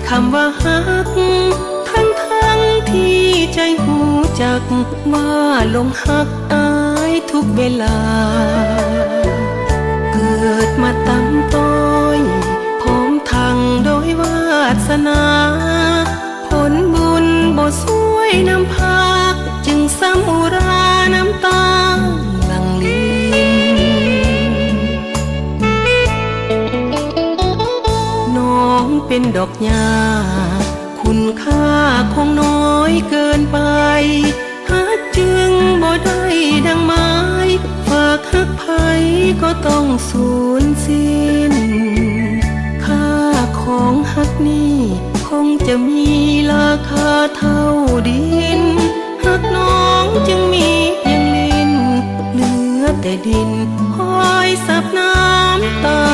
คำว่าฮักทั้งที่ใจหูจักว่าลงฮักอายทุกเวลาเกิดมาตำต้อยพร้อมทางโดยวาสนาผลบุญบ่สวยนำพาจึงซ้ำอุราน้ำตาหลั่งลินน้องเป็นดอกหญ้าคุณค่าคงน้อยเกินไปฮักจึงบ่ได้ดังไม้ฝากฮักไผก็ต้องสูญสิ้นค่าของฮักนี่คงจะมีราคาเท่าดินฮักน้องจึงมีเพียงลิ้นเหลือแต่ดินคอยซับน้ำตา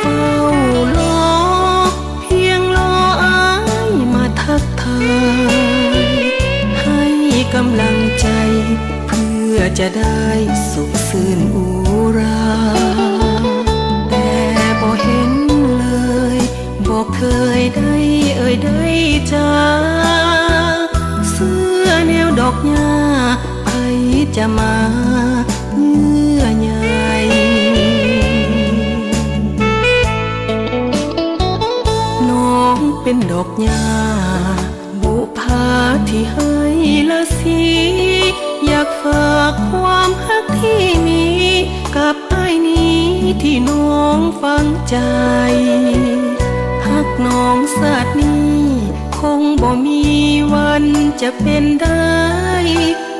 เฝ้ารอเพียงรออายมาทักทายให้กำลังใจเพื่อจะได้สุขซื่นอุราแต่บ่เห็นเลยบอกเคยได้ได้จากเสื้อแนวดอกหญ้าใครจะมาเงื่อใหญ่น้องเป็นดอกหญ้าบุพาที่ให้ละสีอยากฝากความฮักที่มีกับอ้ายนี้ที่น้องฟังใจฮักน้องศาสตร์นี้คงบ่มีวันจะเป็นได้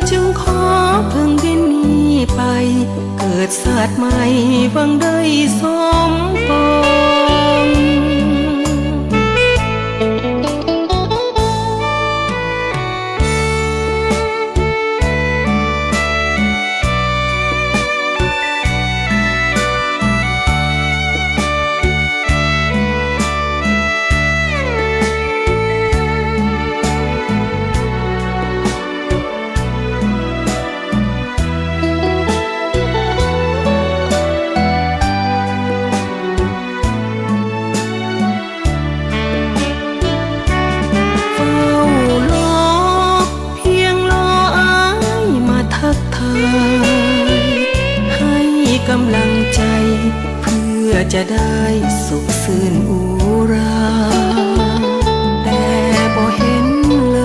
จึงขอเพิ่งดินนี้ไปเกิดศาสตร์ใหม่หวังได้สมปองให้กำลังใจเพื่อจะได้สุขซื่นอุราแต่บ่เห็นเล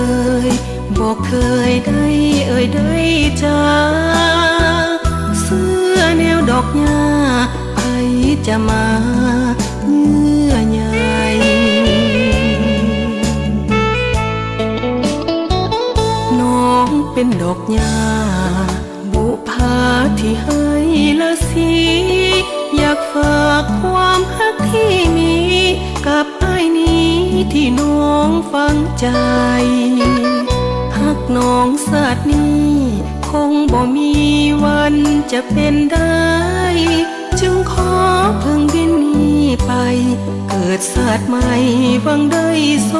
ยบอกเคยได้ได้จากเสื้อแนวดอกหญ้าใครจะมาเงื่อใหญ่น้องเป็นดอกหญ้าบุพาที่ให้ละสีอยากฝากความฮักที่มีกับอ้ายนี้ที่น้องฟังใจฮักน้องศาสตร์นี้คงบ่มีวันจะเป็นได้จึงขอเพิ่งดินนี้ไปเกิดศาสตร์ใหม่หวังได้ส